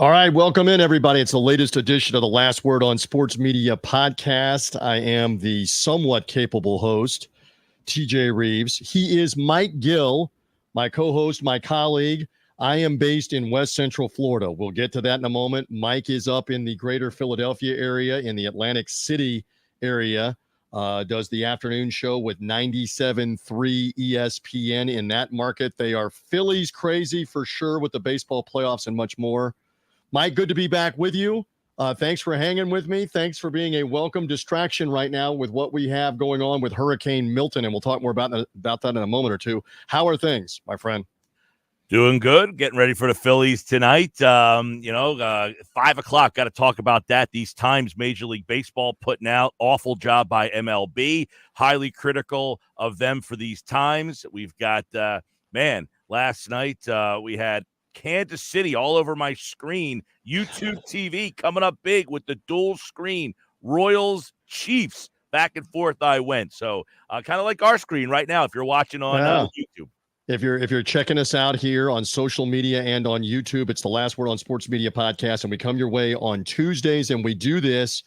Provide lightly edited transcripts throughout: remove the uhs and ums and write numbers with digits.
All right, welcome in, everybody. It's the latest edition of the Last Word on Sports Media podcast. I am the somewhat capable host, TJ Rives. He is Mike Gill, my co-host, my colleague. I am based in West Central Florida. We'll get to that in a moment. Mike is up in the greater Philadelphia area, in the Atlantic City area, does the afternoon show with 97.3 ESPN in that market. They are Phillies crazy for sure with the baseball playoffs and much more. Mike, good to be back with you. Thanks for hanging with me. Thanks for being a welcome distraction right now with what we have going on with Hurricane Milton, and we'll talk more about that in a moment or two. How are things, my friend? Doing good. Getting ready for the Phillies tonight. 5 o'clock. Got to talk about that. These times, Major League Baseball putting out awful job by MLB. Highly critical of them for these times. We've got last night we had Kansas City all over my screen. YouTube TV coming up big with the dual screen. Royals, Chiefs, back and forth I went. So kind of like our screen right now if you're watching on YouTube. If you're checking us out here on social media and on YouTube, it's the Last Word on Sports Media podcast, and we come your way on Tuesdays, and we do this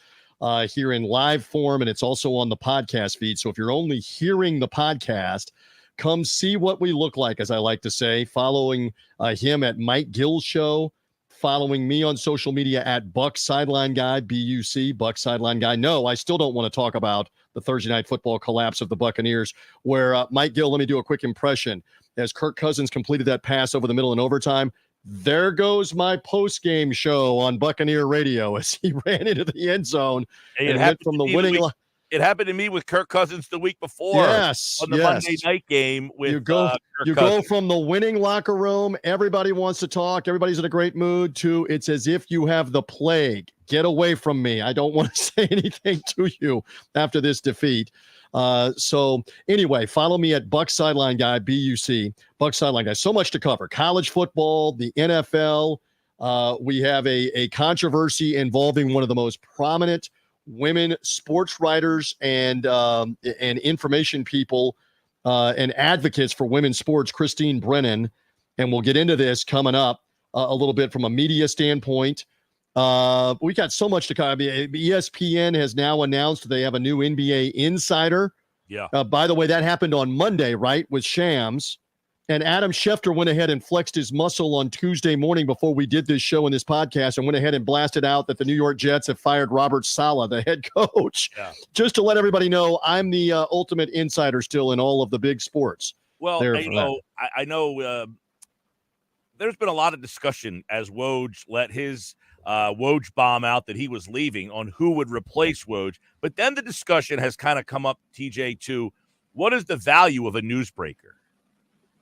here in live form, and it's also on the podcast feed. So if you're only hearing the podcast, come see what we look like, as I like to say, following him at Mike Gill Show, following me on social media at Buck Sideline Guy, B-U-C, Buck Sideline Guy. No, I still don't want to talk about the Thursday Night Football collapse of the Buccaneers, where Mike Gill, let me do a quick impression. As Kirk Cousins completed that pass over the middle in overtime, there goes my post-game show on Buccaneer Radio as he ran into the end zone and went from the winning line. It happened to me with Kirk Cousins the week before on the Monday night game with you go from the winning locker room, everybody wants to talk, everybody's in a great mood, to it's as if you have the plague. Get away from me. I don't want to say anything to you after this defeat. So anyway, follow me at Buck Sideline Guy, B-U-C, Buck Sideline Guy. So much to cover. College football, the NFL. We have a controversy involving one of the most prominent women sports writers and information people and advocates for women's sports, Christine Brennan. And we'll get into this coming up a little bit from a media standpoint. We got so much to cover. ESPN has now announced they have a new NBA insider. Yeah. By the way, that happened on Monday, right, with Shams. And Adam Schefter went ahead and flexed his muscle on Tuesday morning before we did this show and this podcast, and went ahead and blasted out that the New York Jets have fired Robert Saleh, the head coach. Yeah. Just to let everybody know, I'm the ultimate insider still in all of the big sports. Well, I know there's been a lot of discussion as Woj let his Woj bomb out that he was leaving on who would replace Woj. But then the discussion has kind of come up, TJ, to what is the value of a newsbreaker?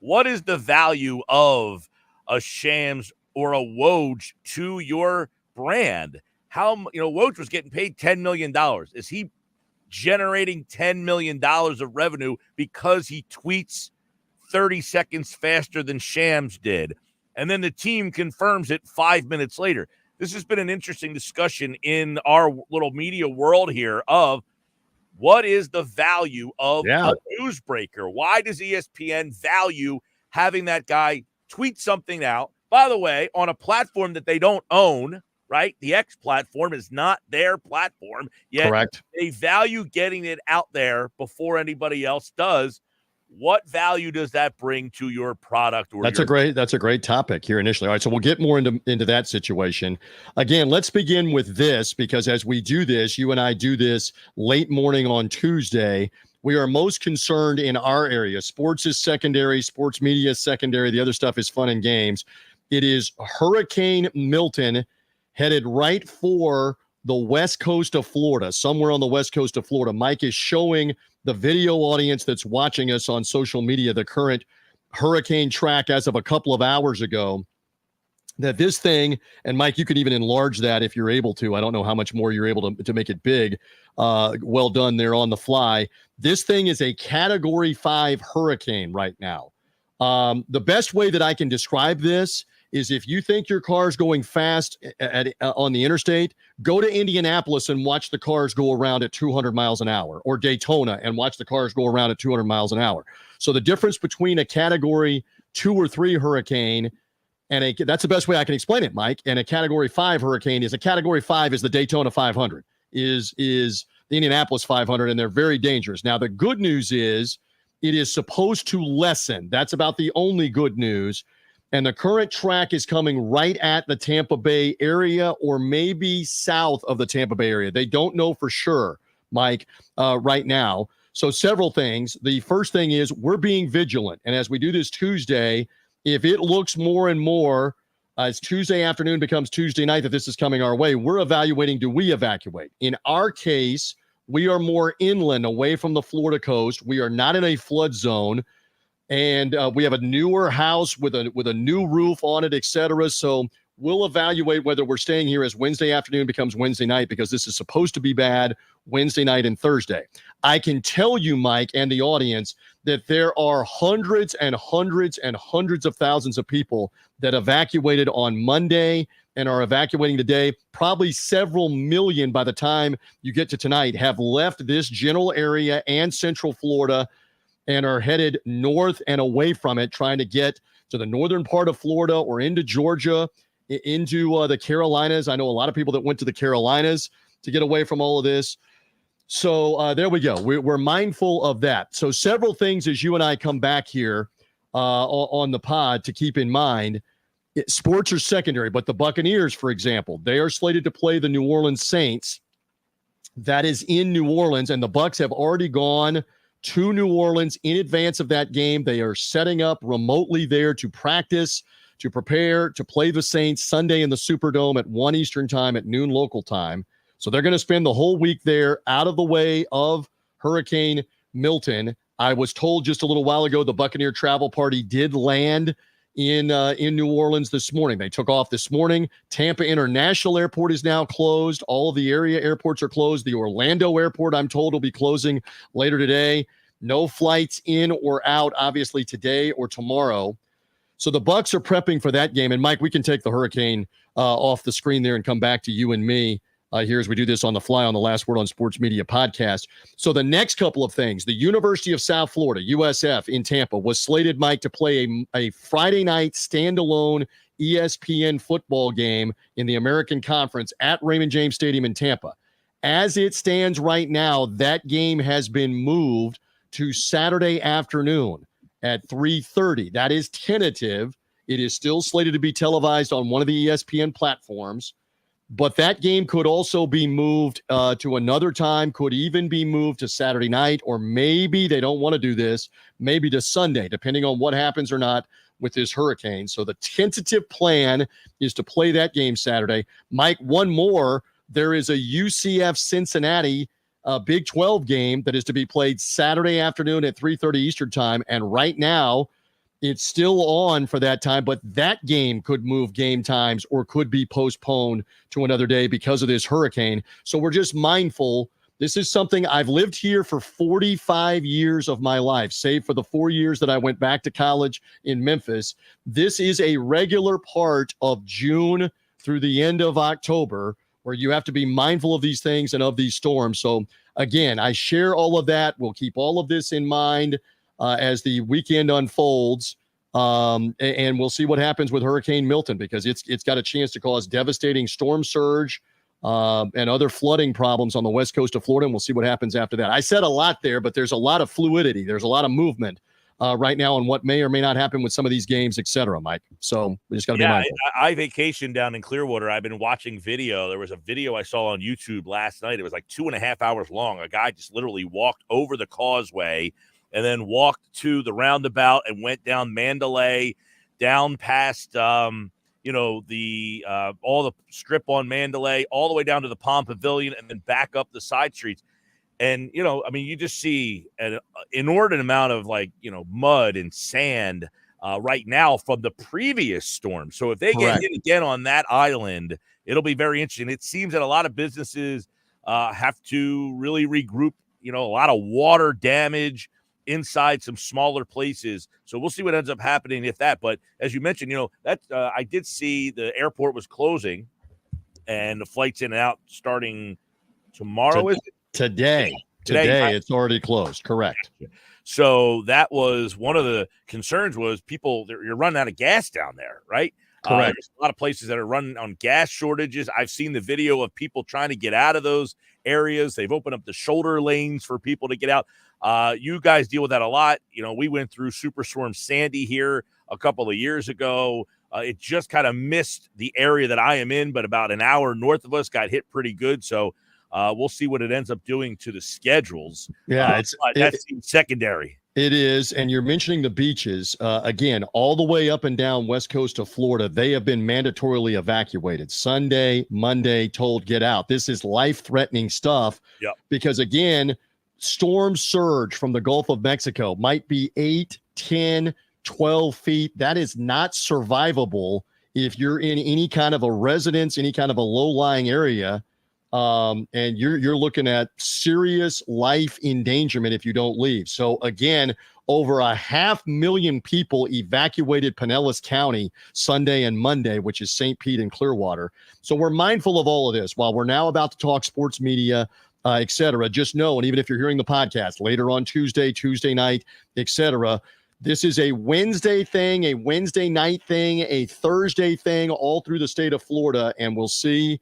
What is the value of a Shams or a Woj to your brand? How, Woj was getting paid $10 million. Is he generating $10 million of revenue because he tweets 30 seconds faster than Shams did? And then the team confirms it 5 minutes later. This has been an interesting discussion in our little media world here of what is the value of a newsbreaker? Why does ESPN value having that guy tweet something out? By the way, on a platform that they don't own, right? The X platform is not their platform, yet Correct. They value getting it out there before anybody else does. What value does that bring to your product? Or that's a great topic here initially. All right, so we'll get more into that situation. Again, let's begin with this, because as we do this, you and I do this late morning on Tuesday. We are most concerned in our area. Sports is secondary, sports media is secondary. The other stuff is fun and games. It is Hurricane Milton headed right for the west coast of Florida, somewhere on the west coast of Florida. Mike is showing the video audience that's watching us on social media the current hurricane track as of a couple of hours ago, that this thing, and Mike, you can even enlarge that if you're able to. I don't know how much more you're able to make it big. Well done there on the fly. This thing is a Category 5 hurricane right now. The best way that I can describe this is if you think your car's going fast on the interstate, go to Indianapolis and watch the cars go around at 200 miles an hour, or Daytona and watch the cars go around at 200 miles an hour. So the difference between a Category 2 or 3 hurricane And that's the best way I can explain it, Mike. And a Category 5 hurricane is a Category 5 is the Daytona 500, is the Indianapolis 500, and they're very dangerous. Now, the good news is it is supposed to lessen. That's about the only good news. And the current track is coming right at the Tampa Bay area or maybe south of the Tampa Bay area. They don't know for sure, Mike, right now. So several things. The first thing is we're being vigilant. And as we do this Tuesday, if it looks more and more as Tuesday afternoon becomes Tuesday night that this is coming our way, we're evaluating, do we evacuate? In our case, we are more inland away from the Florida coast. We are not in a flood zone. And we have a newer house with a new roof on it, et cetera. So we'll evaluate whether we're staying here as Wednesday afternoon becomes Wednesday night, because this is supposed to be bad Wednesday night and Thursday. I can tell you, Mike, and the audience, that there are hundreds and hundreds and hundreds of thousands of people that evacuated on Monday and are evacuating today. Probably several million by the time you get to tonight have left this general area and Central Florida and are headed north and away from it, trying to get to the northern part of Florida or into Georgia, into the Carolinas. I know a lot of people that went to the Carolinas to get away from all of this. So there we go. We're mindful of that. So several things as you and I come back here on the pod to keep in mind. Sports are secondary, but the Buccaneers, for example, they are slated to play the New Orleans Saints. That is in New Orleans, and the Bucs have already gone to New Orleans in advance of that game. They are setting up remotely there to practice, to prepare, to play the Saints Sunday in the Superdome at 1 Eastern time at noon local time. So they're going to spend the whole week there out of the way of Hurricane Milton. I was told just a little while ago the Buccaneer travel party did land in New Orleans this morning. They took off this morning. Tampa International Airport is now closed. All of the area airports are closed. The Orlando Airport, I'm told, will be closing later today. No flights in or out, obviously, today or tomorrow. So the Bucs are prepping for that game. And, Mike, we can take the hurricane off the screen there and come back to you and me here as we do this on the fly on the Last Word on Sports Media podcast. So the next couple of things, the University of South Florida, USF in Tampa, was slated, Mike, to play a Friday night standalone ESPN football game in the American Conference at Raymond James Stadium in Tampa. As it stands right now, that game has been moved to Saturday afternoon at 3:30. That is tentative. It is still slated to be televised on one of the ESPN platforms. But that game could also be moved to another time, could even be moved to Saturday night, or maybe they don't want to do this, maybe to Sunday, depending on what happens or not with this hurricane. So the tentative plan is to play that game Saturday. Mike, one more, there is a UCF Cincinnati Big 12 game that is to be played Saturday afternoon at 3:30 Eastern time. And right now, it's still on for that time, but that game could move game times or could be postponed to another day because of this hurricane. So we're just mindful. This is something I've lived here for 45 years of my life, save for the 4 years that I went back to college in Memphis. This is a regular part of June through the end of October where you have to be mindful of these things and of these storms. So again, I share all of that. We'll keep all of this in mind as the weekend unfolds, and we'll see what happens with Hurricane Milton, because it's got a chance to cause devastating storm surge and other flooding problems on the west coast of Florida, and we'll see what happens after that. I said a lot there, but there's a lot of fluidity. There's a lot of movement right now on what may or may not happen with some of these games, et cetera, Mike. So we just got to be mindful. I vacationed down in Clearwater. I've been watching video. There was a video I saw on YouTube last night. It was like 2.5 hours long. A guy just literally walked over the causeway and then walked to the roundabout and went down Mandalay, down past, all the strip on Mandalay, all the way down to the Palm Pavilion, and then back up the side streets. And, you just see an inordinate amount of mud and sand right now from the previous storm. So if they get hit again on that island, it'll be very interesting. It seems that a lot of businesses have to really regroup, a lot of water damage inside some smaller places. So we'll see what ends up happening if that. But as you mentioned, I did see the airport was closing and the flights in and out starting tomorrow. Today it's already closed. Correct. So that was one of the concerns was you're running out of gas down there, right? Correct. There's a lot of places that are running on gas shortages. I've seen the video of people trying to get out of those areas. They've opened up the shoulder lanes for people to get out. You guys deal with that a lot. We went through Superstorm Sandy here a couple of years ago. It just kind of missed the area that I am in, but about an hour north of us got hit pretty good. So we'll see what it ends up doing to the schedules. Yeah, that's secondary. It is, and you're mentioning the beaches. Again, all the way up and down west coast of Florida, they have been mandatorily evacuated. Sunday, Monday, told get out. This is life-threatening stuff. Yep. Because, again, storm surge from the Gulf of Mexico might be 8, 10, 12 feet. That is not survivable if you're in any kind of a residence, any kind of a low-lying area. And you're looking at serious life endangerment if you don't leave. So again, over 500,000 people evacuated Pinellas County Sunday and Monday, which is St. Pete and Clearwater. So we're mindful of all of this. While we're now about to talk sports media, et cetera, just know, and even if you're hearing the podcast later on Tuesday night, et cetera, this is a Wednesday thing, a Wednesday night thing, a Thursday thing, all through the state of Florida, and we'll see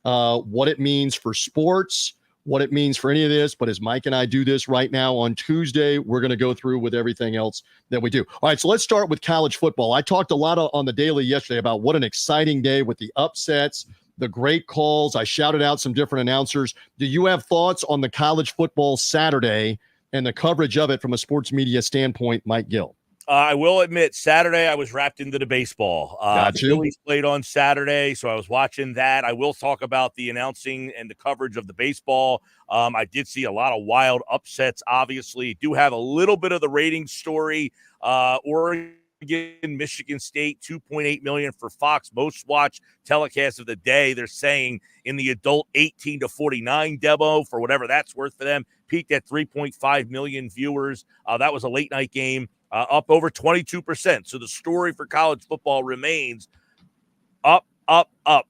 what it means for sports, what it means for any of this. But as Mike and I do this right now on Tuesday, we're going to go through with everything else that we do. All right, so let's start with college football. I talked a lot on the Daily yesterday about what an exciting day with the upsets, the great calls. I shouted out some different announcers. Do you have thoughts on the college football Saturday and the coverage of it from a sports media standpoint, Mike Gill? I will admit, Saturday I was wrapped into the baseball. Got you. The Phillies played on Saturday, so I was watching that. I will talk about the announcing and the coverage of the baseball. I did see a lot of wild upsets, obviously. Do have a little bit of the ratings story. Oregon, Michigan State, 2.8 million for Fox most watched telecast of the day. They're saying in the adult 18 to 49 demo, for whatever that's worth for them, peaked at 3.5 million viewers. That was a late night game. Up over 22%. So the story for college football remains up.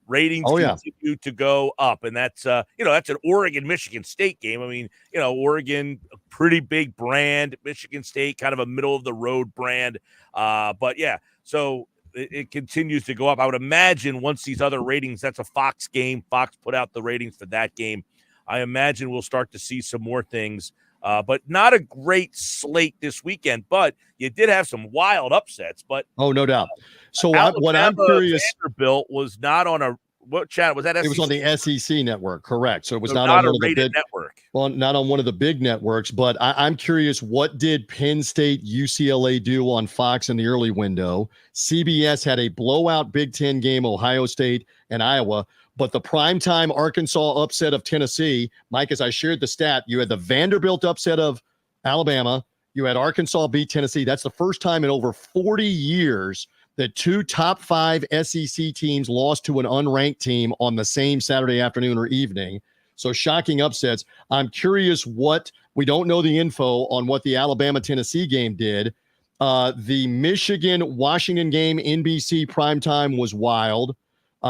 Ratings continue to go up. And that's, that's an Oregon-Michigan State game. I mean, Oregon, a pretty big brand. Michigan State, kind of a middle-of-the-road brand. But, yeah, so it continues to go up. I would imagine once these other ratings, that's a Fox game. Fox put out the ratings for that game. I imagine we'll start to see some more things. But not a great slate this weekend. But you did have some wild upsets. But no doubt. So what I'm curious, Vanderbilt was not on what channel was that? SEC? It was on the SEC network, correct? So it was not on one of the big network. Well, not on one of the big networks. But I'm curious, what did Penn State, UCLA do on Fox in the early window? CBS had a blowout Big Ten game, Ohio State and Iowa. But the primetime Arkansas upset of Tennessee, Mike, as I shared the stat, you had the Vanderbilt upset of Alabama. You had Arkansas beat Tennessee. That's the first time in over 40 years that two top 5 SEC teams lost to an unranked team on the same Saturday afternoon or evening. So shocking upsets. I'm curious we don't know the info on what the Alabama-Tennessee game did. The Michigan-Washington game, NBC primetime, was wild.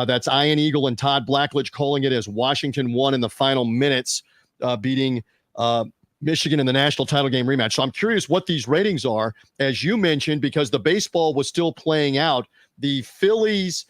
That's Ian Eagle and Todd Blackledge calling it as Washington won in the final minutes, beating Michigan in the national title game rematch. So I'm curious what these ratings are, as you mentioned, because the baseball was still playing out. The Phillies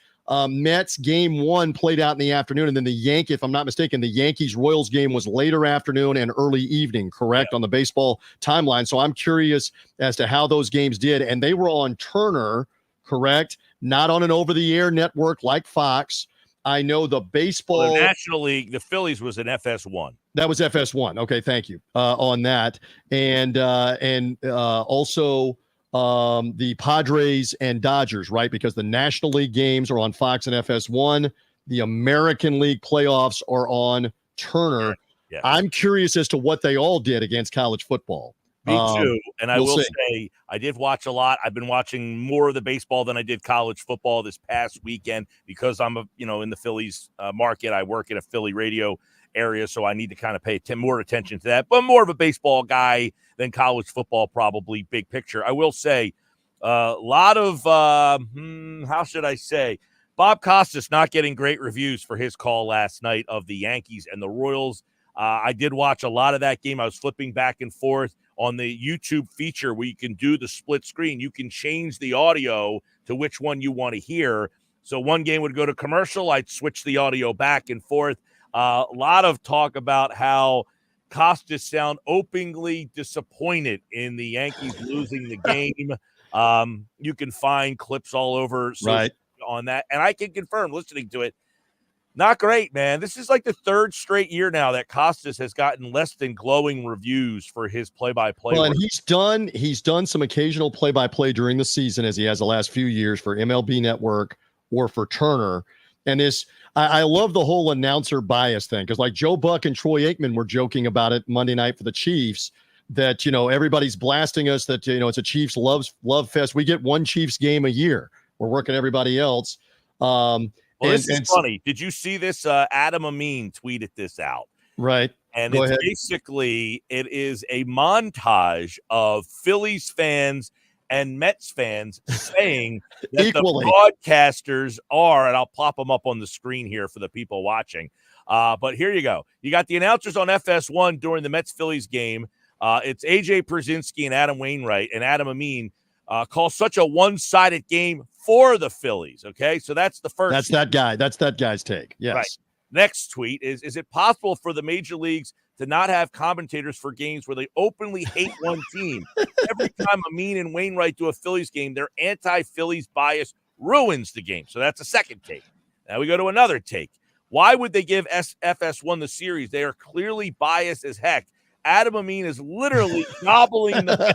Mets game 1 played out in the afternoon, and then if I'm not mistaken, the Yankees-Royals game was later afternoon and early evening, correct, on the baseball timeline. So I'm curious as to how those games did, and they were on Turner, correct? Not on an over-the-air network like Fox. I know the baseball. Well, the National League, the Phillies was an FS1. That was FS1. Okay, thank you on that. And also the Padres and Dodgers, right? Because the National League games are on Fox and FS1. The American League playoffs are on Turner. Yeah. I'm curious as to what they all did against college football. Me too. And I will say, I did watch a lot. I've been watching more of the baseball than I did college football this past weekend because I'm in the Phillies market. I work in a Philly radio area, so I need to kind of pay more attention to that. But more of a baseball guy than college football, probably big picture. I will say a lot of, how should I say, Bob Costas not getting great reviews for his call last night of the Yankees and the Royals. I did watch a lot of that game. I was flipping back and forth on the YouTube feature where you can do the split screen. You can change the audio to which one you want to hear. So one game would go to commercial. I'd switch the audio back and forth. A lot of talk about how Costas sound openly disappointed in the Yankees losing the game. You can find clips all over on that. And I can confirm, listening to it, not great, man. This is like the third straight year now that Costas has gotten less than glowing reviews for his play-by-play. Well, and he's done some occasional play-by-play during the season, as he has the last few years for MLB Network or for Turner. And I love the whole announcer bias thing, because like Joe Buck and Troy Aikman were joking about it Monday night for the Chiefs, that, everybody's blasting us that, it's a Chiefs love fest. We get one Chiefs game a year. We're working everybody else. Well, this is funny. Did you see this? Adam Amin tweeted this out. Right. And basically, it is a montage of Phillies fans and Mets fans saying that equally, the broadcasters are, and I'll pop them up on the screen here for the people watching. But here you go. You got the announcers on FS1 during the Mets-Phillies game. It's A.J. Przinsky and Adam Wainwright, and Adam Amin call such a one-sided game for the Phillies. Okay, so that's the first. That's that guy. That's that guy's take. Yes. Right. Next tweet is it possible for the major leagues to not have commentators for games where they openly hate one team? Every time Amin and Wainwright do a Phillies game, their anti-Phillies bias ruins the game. So that's a second take. Now we go to another take. Why would they give FS1 the series? They are clearly biased as heck. Adam Amin is literally gobbling the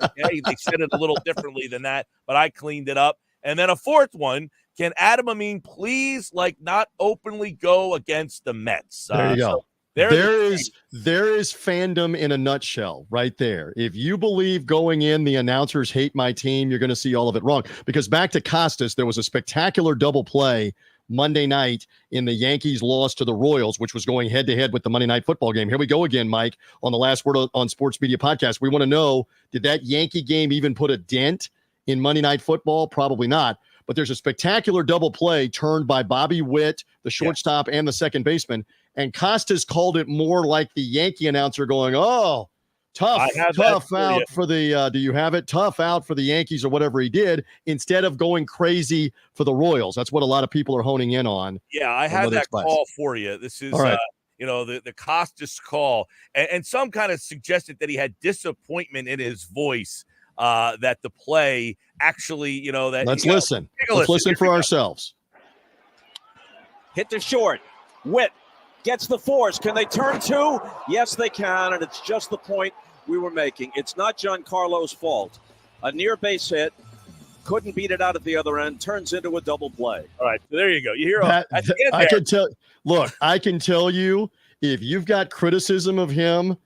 okay, they said it a little differently than that, but I cleaned it up. And then a fourth one, can Adam Amin please not openly go against the Mets? There you go. So there is fandom in a nutshell right there. If you believe going in the announcers hate my team, you're going to see all of it wrong. Because back to Costas, there was a spectacular double play Monday night in the Yankees loss to the Royals, which was going head-to-head with the Monday Night Football game. Here we go again, Mike, on the Last Word on Sports Media podcast. We want to know, did that Yankee game even put a dent in Monday Night Football? Probably not. But there's a spectacular double play turned by Bobby Witt, the shortstop, and the second baseman. And Costas called it more like the Yankee announcer going, oh, tough out for the, do you have it? Tough out for the Yankees or whatever he did, instead of going crazy for the Royals. That's what a lot of people are honing in on. Yeah, I have that call for you. This is, right. The Costas call. And some kind of suggested that he had disappointment in his voice, that the play actually, that. Let's listen. Let's listen for ourselves. Hit the short. Witt gets the force. Can they turn two? Yes, they can, and it's just the point we were making. It's not Giancarlo's fault. A near base hit, couldn't beat it out at the other end, turns into a double play. All right, so there you go. You hear I can tell. Look, I can tell you, if you've got criticism of him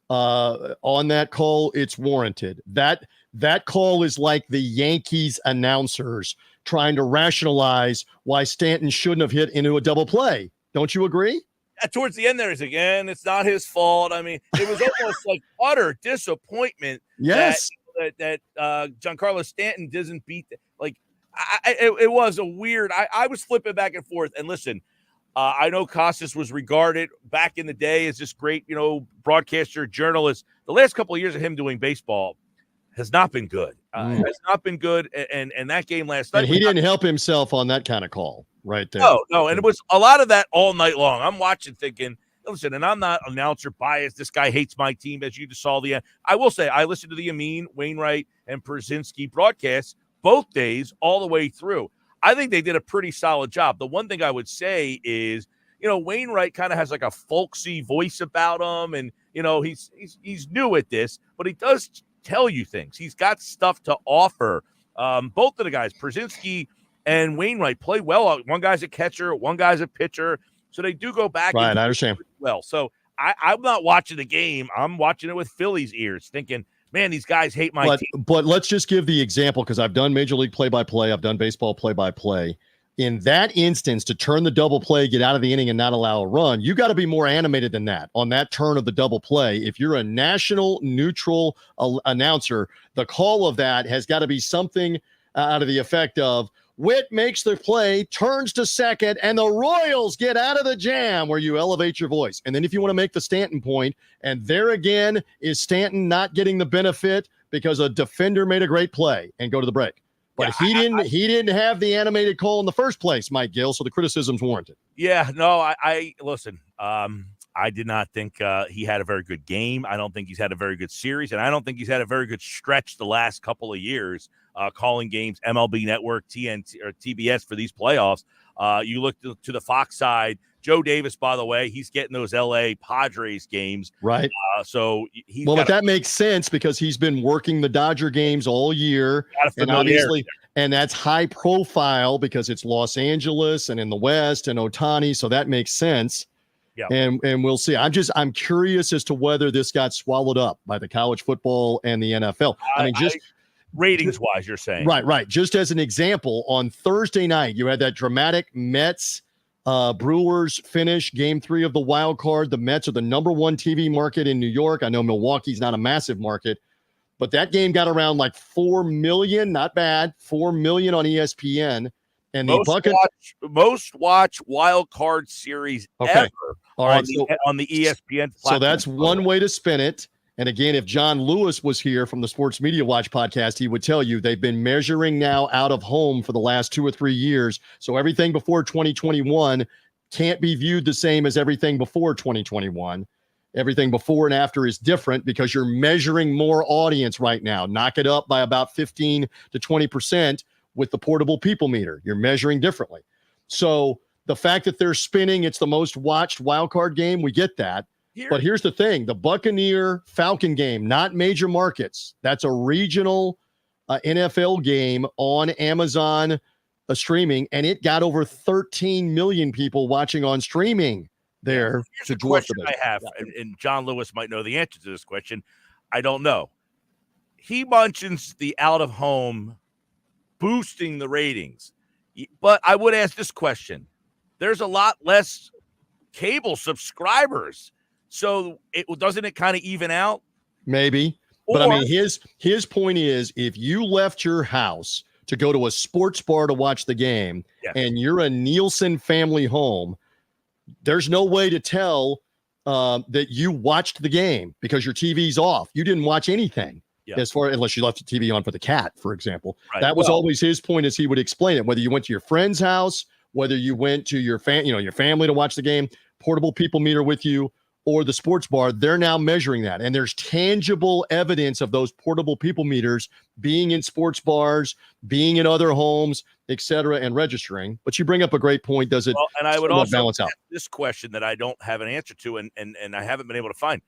on that call, it's warranted. That call is like the Yankees announcers trying to rationalize why Stanton shouldn't have hit into a double play. Don't you agree? Towards the end there is again, it's not his fault. I mean, it was almost like utter disappointment. Yes, that Giancarlo Stanton doesn't beat. It was a weird. I was flipping back and forth. And listen, I know Costas was regarded back in the day as this great, broadcaster, journalist. The last couple of years of him doing baseball has not been good. Has not been good. And that game last night, and he didn't help himself on that kind of call. Right there. No, and it was a lot of that all night long. I'm watching thinking, listen, and I'm not announcer biased. This guy hates my team, as you just saw the end. I will say I listened to the Amin, Wainwright, and Przinsky broadcasts both days all the way through. I think they did a pretty solid job. The one thing I would say is, Wainwright kind of has like a folksy voice about him, and he's new at this, but he does tell you things. He's got stuff to offer. Both of the guys, Przinsky and Wainwright, play well. One guy's a catcher, one guy's a pitcher. So they do go back. Right, I understand. Well, so I'm not watching the game. I'm watching it with Phillies ears, thinking, man, these guys hate my team. But let's just give the example, because I've done Major League play-by-play. I've done baseball play-by-play. In that instance, to turn the double play, get out of the inning, and not allow a run, you got to be more animated than that on that turn of the double play. If you're a national neutral announcer, the call of that has got to be something out of the effect of, Witt makes the play, turns to second, and the Royals get out of the jam where you elevate your voice. And then if you want to make the Stanton point, and there again is Stanton not getting the benefit because a defender made a great play, and go to the break. But he didn't have the animated call in the first place, Mike Gill, so the criticism's warranted. Yeah, no, I listen. I did not think he had a very good game. I don't think he's had a very good series, and I don't think he's had a very good stretch the last couple of years calling games, MLB Network, TNT, or TBS for these playoffs. You look to the Fox side, Joe Davis, by the way, he's getting those L.A. Padres games. Right. So he's but that makes sense because he's been working the Dodger games all year. And obviously, and that's high profile because it's Los Angeles and in the West and Ohtani. So that makes sense. Yeah. And we'll see. I'm curious as to whether this got swallowed up by the college football and the NFL. I mean, just ratings wise, you're saying. Right. Just as an example, on Thursday night, you had that dramatic Mets Brewers finish game 3 of the wild card. The Mets are the number 1 TV market in New York. I know Milwaukee's not a massive market, but that game got around like 4 million. Not bad. 4 million on ESPN. And most watch wild card series ever on the ESPN platform. So that's one way to spin it. And again, if John Lewis was here from the Sports Media Watch podcast, he would tell you they've been measuring now out of home for the last 2 or 3 years. So everything before 2021 can't be viewed the same as everything before 2021. Everything before and after is different because you're measuring more audience right now. Knock it up by about 15 to 20% with the portable people meter. You're measuring differently. So the fact that they're spinning, it's the most watched wild card game, we get that. But here's the thing, the Buccaneer Falcon game, not major markets. That's a regional NFL game on Amazon streaming, and it got over 13 million people watching on streaming there. Here's a question I have, and John Lewis might know the answer to this question. I don't know. He mentions the out-of-home boosting the ratings, but I would ask this question. There's a lot less cable subscribers. So doesn't it kind of even out? Maybe. But I mean, his point is if you left your house to go to a sports bar to watch the game and you're a Nielsen family home, there's no way to tell that you watched the game because your TV's off. You didn't watch anything unless you left the TV on for the cat, for example. Right. That was always his point as he would explain it, whether you went to your friend's house, whether you went to your family to watch the game, portable people meter with you, or the sports bar, they're now measuring that. And there's tangible evidence of those portable people meters being in sports bars, being in other homes, et cetera, and registering. But you bring up a great point. Does it and I would also balance out? This question that I don't have an answer to, and I haven't been able to find.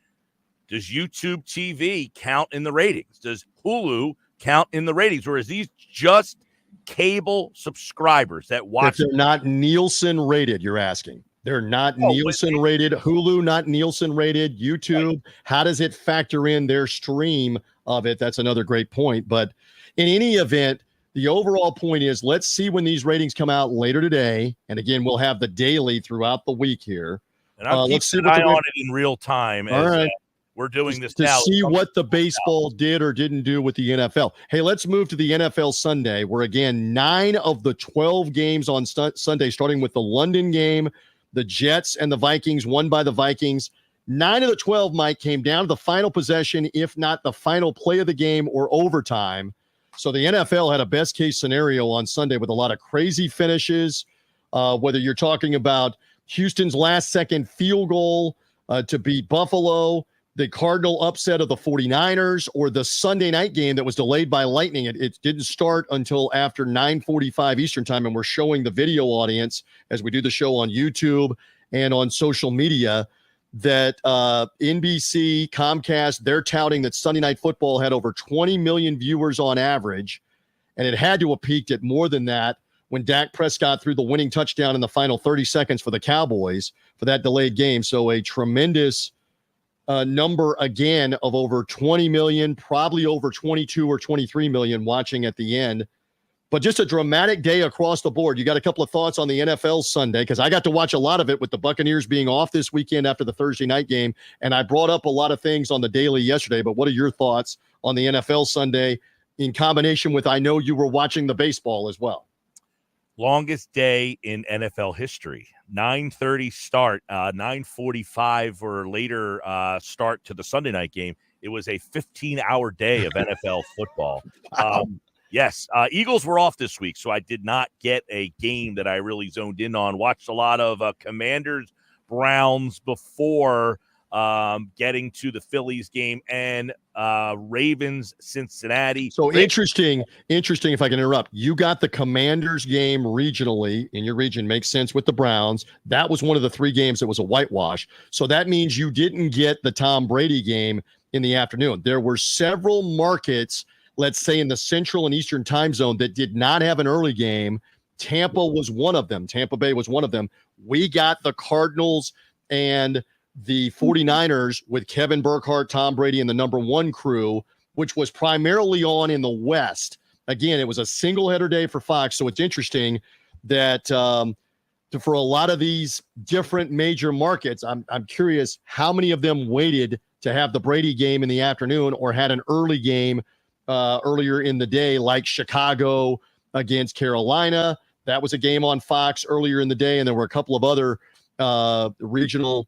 Does YouTube TV count in the ratings? Does Hulu count in the ratings? Or is these just cable subscribers that watch? If they're not Nielsen rated, you're asking. They're not Nielsen rated. Hulu, not Nielsen rated. YouTube, right. How does it factor in their stream of it? That's another great point. But in any event, the overall point is let's see when these ratings come out later today. And again, we'll have the daily throughout the week here. And I'm keeping an eye on it in real time. All right. We're doing this to now. See what the baseball did or didn't do with the NFL. Hey, let's move to the NFL Sunday, where again, 9 of the 12 games on Sunday, starting with the London game, the Jets and the Vikings, won by the Vikings. 9 of the 12, Mike, came down to the final possession, if not the final play of the game or overtime. So the NFL had a best-case scenario on Sunday with a lot of crazy finishes, whether you're talking about Houston's last-second field goal to beat Buffalo, the Cardinal upset of the 49ers, or the Sunday night game that was delayed by lightning. It didn't start until after 9:45 Eastern time, and we're showing the video audience as we do the show on YouTube and on social media that NBC, Comcast, they're touting that Sunday Night Football had over 20 million viewers on average, and it had to have peaked at more than that when Dak Prescott threw the winning touchdown in the final 30 seconds for the Cowboys for that delayed game. So a tremendous number again of over 20 million, probably over 22 or 23 million watching at the end. But just a dramatic day across the board. You got a couple of thoughts on the NFL Sunday, because I got to watch a lot of it with the Buccaneers being off this weekend after the Thursday night game. And I brought up a lot of things on the daily yesterday, but what are your thoughts on the NFL Sunday in combination with, I know you were watching the baseball as well? Longest day in NFL history. 9:30 start, 9:45 or later start to the Sunday night game. It was a 15-hour day of NFL football. Wow. Yes, Eagles were off this week, so I did not get a game that I really zoned in on. Watched a lot of Commanders, Browns before getting to the Phillies game and Ravens, Cincinnati. So interesting if I can interrupt. You got the Commanders game regionally in your region. Makes sense with the Browns. That was one of the 3 games that was a whitewash. So that means you didn't get the Tom Brady game in the afternoon. There were several markets, let's say in the Central and Eastern time zone, that did not have an early game. Tampa was one of them. Tampa Bay was one of them. We got the Cardinals and the 49ers with Kevin Burkhardt, Tom Brady, and the number 1 crew, which was primarily on in the West. Again, it was a single header day for Fox. So it's interesting that for a lot of these different major markets, I'm curious how many of them waited to have the Brady game in the afternoon or had an early game earlier in the day, like Chicago against Carolina. That was a game on Fox earlier in the day. And there were a couple of other regional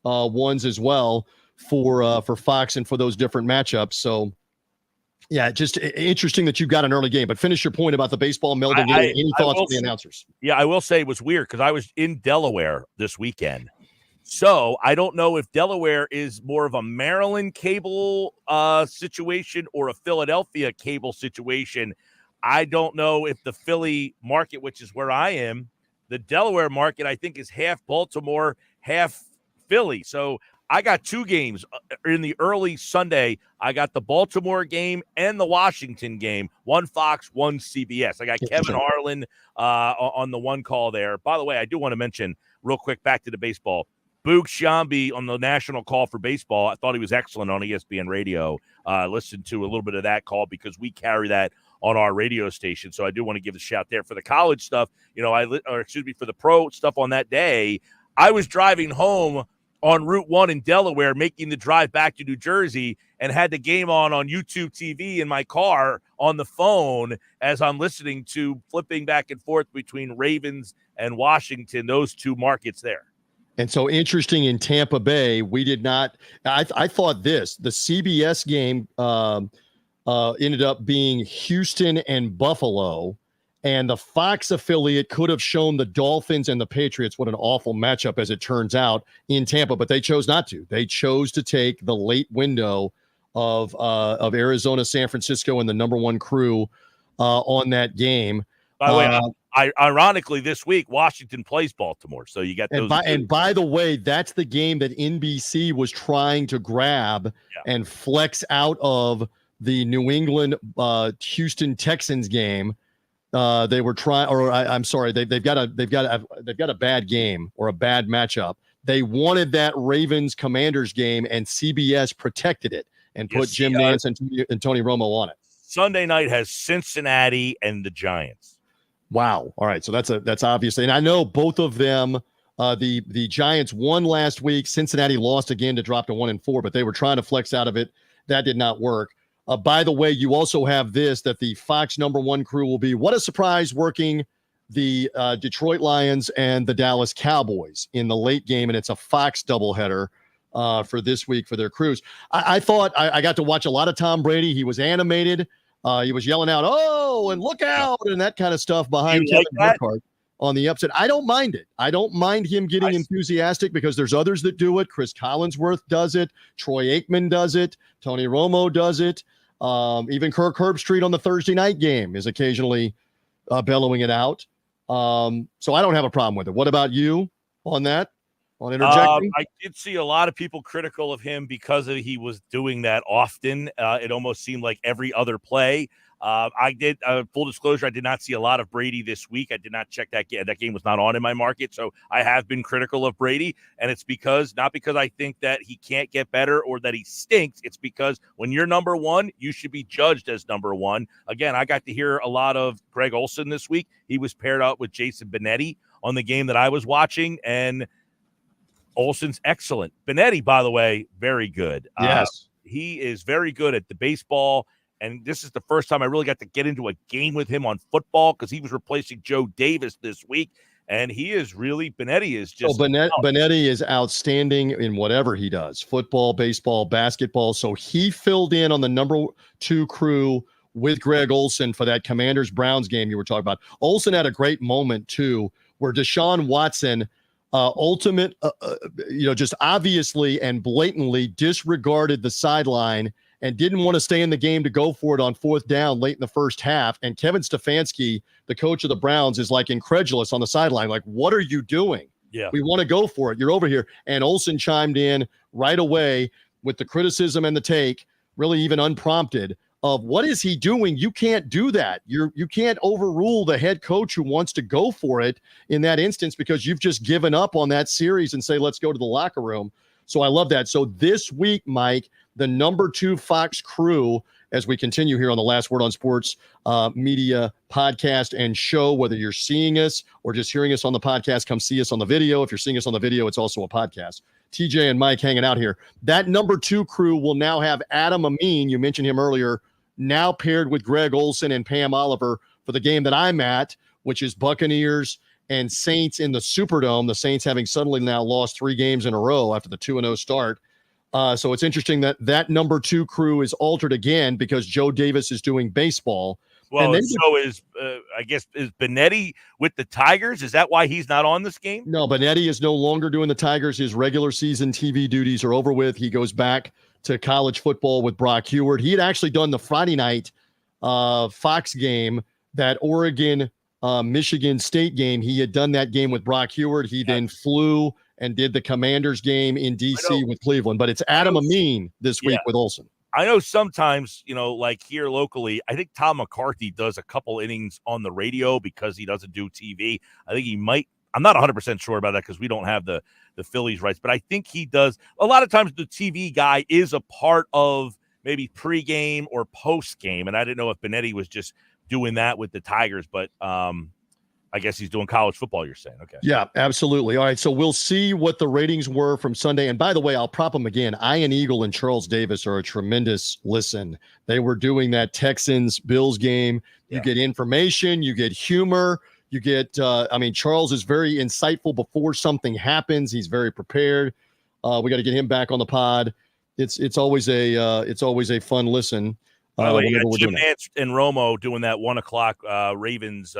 ones as well for Fox and for those different matchups. So yeah, just interesting that you got an early game, but finish your point about the baseball melding. Any thoughts on the announcers? Yeah, I will say it was weird because I was in Delaware this weekend. So I don't know if Delaware is more of a Maryland cable situation or a Philadelphia cable situation. I don't know if the Philly market, which is where I am, the Delaware market, I think is half Baltimore, half Philly. So I got 2 games in the early Sunday. I got the Baltimore game and the Washington game, one Fox, one CBS. I got Kevin Harlan on the one call there. By the way, I do want to mention real quick, back to the baseball. Boog Sciambi on the national call for baseball. I thought he was excellent on ESPN radio. Listened to a little bit of that call because we carry that on our radio station. So I do want to give a shout there for the college stuff. You know, for the pro stuff on that day. I was driving home on Route 1 in Delaware, making the drive back to New Jersey, and had the game on YouTube TV in my car on the phone as I'm listening to flipping back and forth between Ravens and Washington, those 2 markets there. And so interesting in Tampa Bay, we did not. I thought the CBS game ended up being Houston and Buffalo, and the Fox affiliate could have shown the Dolphins and the Patriots. What an awful matchup, as it turns out, in Tampa, but they chose not to. They chose to take the late window of Arizona, San Francisco, and the number 1 crew on that game. By the way, ironically, this week Washington plays Baltimore, so you got those. And by the way, that's the game that NBC was trying to grab and flex out of the New England Houston Texans game. They were trying, or I'm sorry, they've got a bad game or a bad matchup. They wanted that Ravens Commanders game, and CBS protected it and put Jim Nantz and Tony Romo on it. Sunday night has Cincinnati and the Giants. Wow. All right. So that's obviously, and I know both of them. The Giants won last week. Cincinnati lost again to drop to 1-4, but they were trying to flex out of it. That did not work. By the way, you also have that the Fox number 1 crew will be, what a surprise, working the Detroit Lions and the Dallas Cowboys in the late game, and it's a Fox doubleheader for this week for their crews. I thought I got to watch a lot of Tom Brady. He was animated. He was yelling out, "Oh, and look out," and that kind of stuff behind Kevin Burkhardt on the upset. I don't mind it. I don't mind him getting enthusiastic because there's others that do it. Chris Collinsworth does it. Troy Aikman does it. Tony Romo does it. Even Kirk Herbstreit on the Thursday night game is occasionally bellowing it out. So I don't have a problem with it. What about you on that? On interjecting? I did see a lot of people critical of him because he was doing that often. It almost seemed like every other play. I did full disclosure. I did not see a lot of Brady this week. I did not check that game. That game was not on in my market. So I have been critical of Brady, and it's not because I think that he can't get better or that he stinks. It's because when you're number 1, you should be judged as number 1. Again, I got to hear a lot of Greg Olsen this week. He was paired up with Jason Benetti on the game that I was watching, and Olsen's excellent. Benetti, by the way, very good. Yes. He is very good at the baseball And this is the first time I really got to get into a game with him on football because he was replacing Joe Davis this week. And he is really, Benetti is just. Benetti is outstanding in whatever he does, football, baseball, basketball. So he filled in on the number 2 crew with Greg Olsen for that Commanders-Browns game you were talking about. Olsen had a great moment, too, where Deshaun Watson just obviously and blatantly disregarded the sideline and didn't want to stay in the game to go for it on 4th down late in the first half. And Kevin Stefanski, the coach of the Browns, is like incredulous on the sideline. Like, what are you doing? Yeah, we want to go for it. You're over here. And Olsen chimed in right away with the criticism and the take, really even unprompted, of what is he doing? You can't do that. You can't overrule the head coach who wants to go for it in that instance because you've just given up on that series and say, let's go to the locker room. So I love that. So this week, Mike, the number 2 Fox crew, as we continue here on the Last Word on Sports media podcast and show, whether you're seeing us or just hearing us on the podcast, come see us on the video. If you're seeing us on the video, it's also a podcast. TJ and Mike hanging out here. That number 2 crew will now have Adam Amin, you mentioned him earlier, now paired with Greg Olsen and Pam Oliver for the game that I'm at, which is Buccaneers and Saints in the Superdome. The Saints having suddenly now lost 3 games in a row after the 2-0 start. So it's interesting that number 2 crew is altered again because Joe Davis is doing baseball. Well, and so is Benetti with the Tigers? Is that why he's not on this game? No, Benetti is no longer doing the Tigers. His regular season TV duties are over with. He goes back to college football with Brock Heward. He had actually done the Friday night Fox game, that Oregon Michigan State game. He had done that game with Brock Heward. He then flew and did the Commanders game in D.C. with Cleveland. But it's Adam Amin this week with Olsen. I know sometimes, like here locally, I think Tom McCarthy does a couple innings on the radio because he doesn't do TV. I think he might. I'm not 100% sure about that because we don't have the Phillies rights, but I think he does. A lot of times the TV guy is a part of maybe pregame or postgame, and I didn't know if Benetti was just doing that with the Tigers, but I guess he's doing college football, you're saying. Okay. Yeah, absolutely. All right, so we'll see what the ratings were from Sunday. And by the way, I'll prop them again. Ian Eagle and Charles Davis are a tremendous listen. They were doing that Texans-Bills game. You get information, you get humor, you get Charles is very insightful before something happens. He's very prepared. We got to get him back on the pod. It's always a fun listen. By the way, you got Jim Nantz and Romo doing that 1:00 Ravens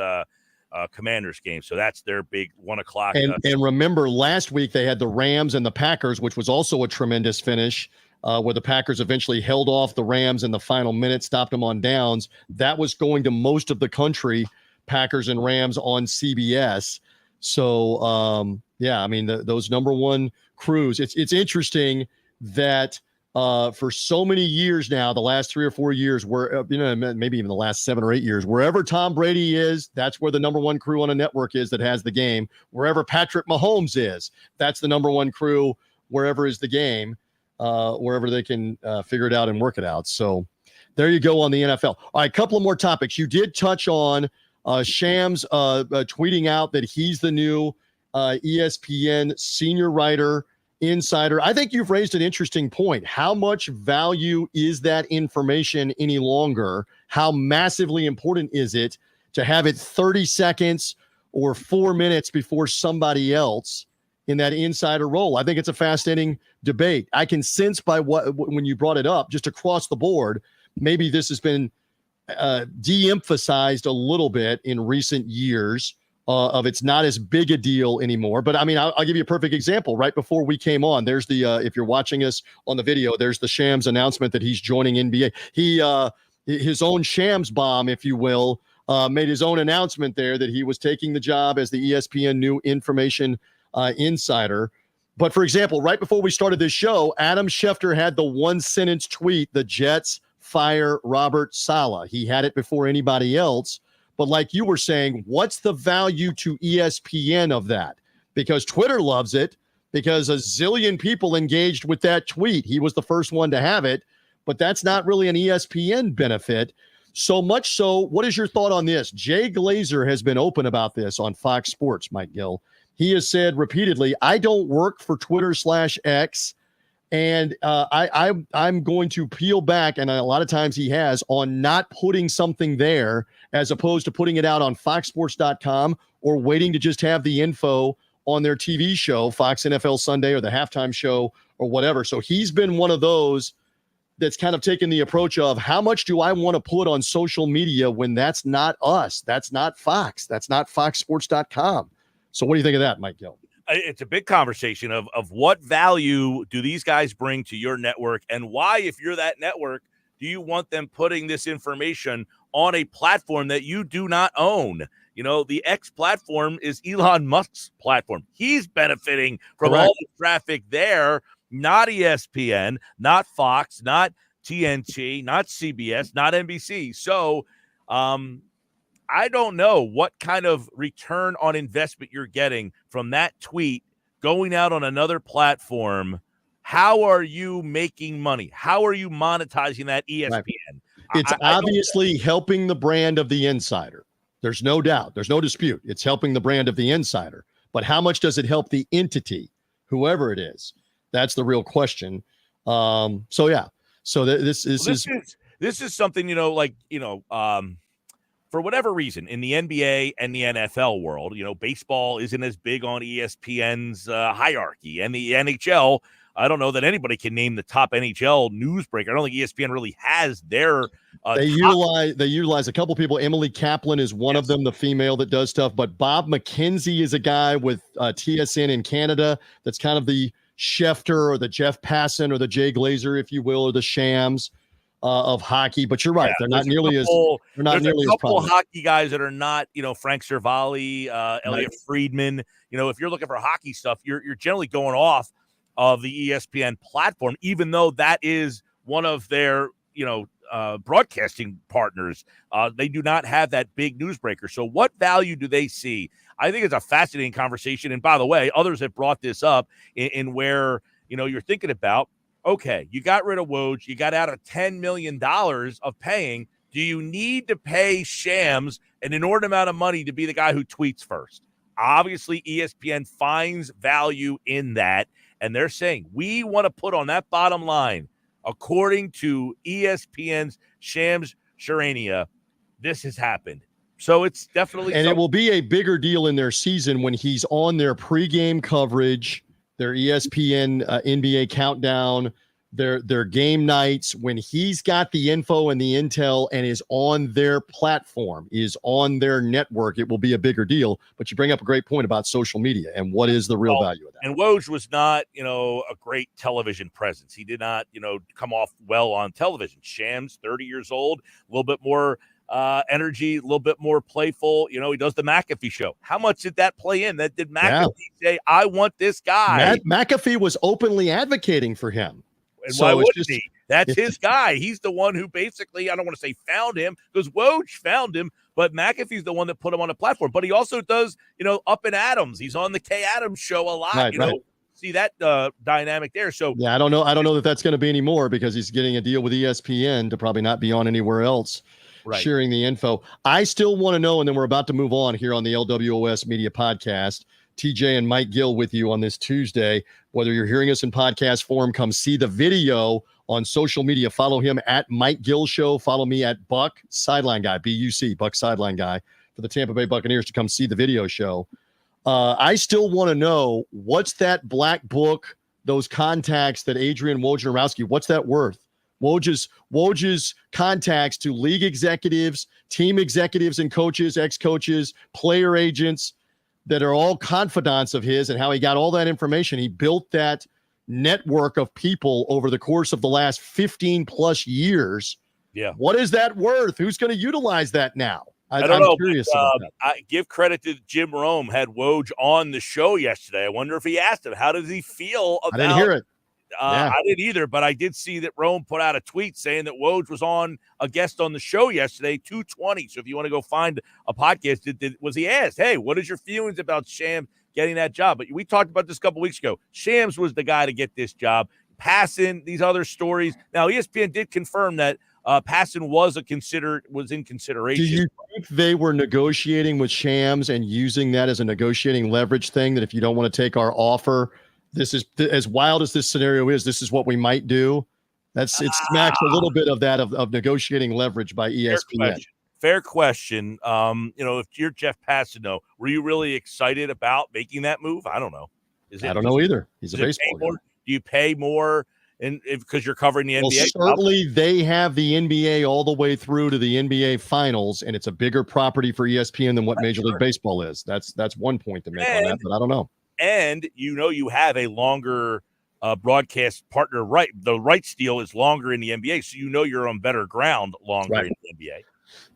Commanders game. So that's their big 1:00. And remember, last week they had the Rams and the Packers, which was also a tremendous finish, where the Packers eventually held off the Rams in the final minute, stopped them on downs. That was going to most of the country, Packers and Rams on CBS. So, those number 1 crews. It's interesting that for so many years now, the last 3 or 4 years, where maybe even the last 7 or 8 years, wherever Tom Brady is, that's where the number 1 crew on a network is that has the game. Wherever Patrick Mahomes is, that's the number 1 crew. Wherever is the game, wherever they can figure it out and work it out. So there you go on the NFL. All right, a couple of more topics. You did touch on Shams tweeting out that he's the new ESPN senior writer. Insider. I think you've raised an interesting point. How much value is that information any longer? How massively important is it to have it 30 seconds or 4 minutes before somebody else in that insider role? I think it's a fascinating debate. I can sense when you brought it up, just across the board, maybe this has been de-emphasized a little bit in recent years. Of it's not as big a deal anymore. But I'll give you a perfect example. Right before we came on, there's the if you're watching us on the video, there's the Shams announcement that he's joining NBA. He his own Shams bomb, if you will, made his own announcement there that he was taking the job as the ESPN new information insider. But for example, right before we started this show, Adam Schefter had the 1-sentence tweet: "The Jets fire Robert Saleh." He had it before anybody else. But like you were saying, what's the value to ESPN of that? Because Twitter loves it, because a zillion people engaged with that tweet. He was the first one to have it, but that's not really an ESPN benefit. So much so, what is your thought on this? Jay Glazer has been open about this on Fox Sports, Mike Gill. He has said repeatedly, "I don't work for Twitter/X. And I'm going to peel back, and a lot of times he has, on not putting something there as opposed to putting it out on foxsports.com or waiting to just have the info on their TV show, Fox NFL Sunday, or the halftime show or whatever. So he's been one of those that's kind of taken the approach of, how much do I want to put on social media when that's not us? That's not Fox. That's not foxsports.com. So what do you think of that, Mike Gill? It's a big conversation of what value do these guys bring to your network, and why, if you're that network, do you want them putting this information on a platform that you do not own? You know, the X platform is Elon Musk's platform. He's benefiting from all the traffic there, not ESPN, not Fox, not TNT, not CBS, not NBC. So I don't know what kind of return on investment you're getting from that tweet going out on another platform. How are you making money? How are you monetizing that ESPN? Right. It's obviously helping the brand of the insider. There's no doubt. There's no dispute. It's helping the brand of the insider. But how much does it help the entity, whoever it is? That's the real question. So this is something, for whatever reason, in the NBA and the NFL world, baseball isn't as big on ESPN's hierarchy. And the NHL, I don't know that anybody can name the top NHL newsbreaker. I don't think ESPN really has their they utilize a couple people. Emily Kaplan is one of them, the female that does stuff. But Bob McKenzie is a guy with TSN in Canada that's kind of the Schefter or the Jeff Passan or the Jay Glazer, if you will, or the Shams of hockey. But you're right. They're not nearly as prominent. Hockey guys that are not, Frank Cervalli, Elliot Friedman. If you're looking for hockey stuff, you're generally going off of the ESPN platform, even though that is one of their, broadcasting partners. They do not have that big newsbreaker. So what value do they see? I think it's a fascinating conversation. And by the way, others have brought this up in where, you're thinking about, okay, you got rid of Woj, you got out of $10 million of paying. Do you need to pay Shams an inordinate amount of money to be the guy who tweets first? Obviously, ESPN finds value in that, and they're saying, we want to put on that bottom line, according to ESPN's Shams Charania, this has happened. So it's definitely it will be a bigger deal in their season when he's on their pregame coverage, their ESPN NBA countdown, their game nights, when he's got the info and the intel and is on their platform, is on their network. It will be a bigger deal. But you bring up a great point about social media and what is the real value of that. And Woj was not, a great television presence. He did not, come off well on television. Shams, 30 years old, a little bit more energy, a little bit more playful. He does the McAfee show. How much did that play in? That did McAfee say, I want this guy? McAfee was openly advocating for him. And why wouldn't he? That's his guy. He's the one who basically, I don't want to say found him, because Woj found him, but McAfee's the one that put him on a platform. But he also does, Up and Adams. He's on the Kay Adams show a lot. Right. See that dynamic there. So yeah, I don't know that that's going to be anymore, because he's getting a deal with ESPN to probably not be on anywhere else. Right. Sharing the info. I still want to know, and then we're about to move on here on the LWOS Media Podcast. TJ and Mike Gill with you on this Tuesday. Whether you're hearing us in podcast form, come see the video on social media. Follow him at Mike Gill Show. Follow me at Buck Sideline Guy, BUC, Buck Sideline Guy, for the Tampa Bay Buccaneers to come see the video show. I still want to know, what's that black book, those contacts that Adrian Wojnarowski, what's that worth? Woj's contacts to league executives, team executives and coaches, ex-coaches, player agents that are all confidants of his, and how he got all that information. He built that network of people over the course of the last 15 plus years. Yeah. What is that worth? Who's going to utilize that now? I don't know. Curious about that. I give credit to Jim Rome, had Woj on the show yesterday. I wonder if he asked him, how does he feel about I didn't hear it. I didn't either, but I did see that Rome put out a tweet saying that Woj was on a guest on the show yesterday, 2:20. So if you want to go find a podcast, was he asked, hey, what is your feelings about Shams getting that job? But we talked about this a couple weeks ago. Shams was the guy to get this job. Passan, these other stories. Now, ESPN did confirm that Passan was in consideration. Do you think they were negotiating with Shams and using that as a negotiating leverage thing, that if you don't want to take our offer, This is as wild as this scenario is. This is what we might do. It smacks a little bit of that of negotiating leverage by ESPN. Fair question. If you're Jeff Passano, were you really excited about making that move? I don't know. I don't know either. He's a baseball guy. Do you pay more because you're covering the NBA? Certainly they have the NBA all the way through to the NBA Finals, and it's a bigger property for ESPN than what Major League Baseball is. That's one point to make on that, but I don't know. And you have a longer broadcast partner, right? The rights deal is longer in the NBA, so you're on better ground longer in the NBA.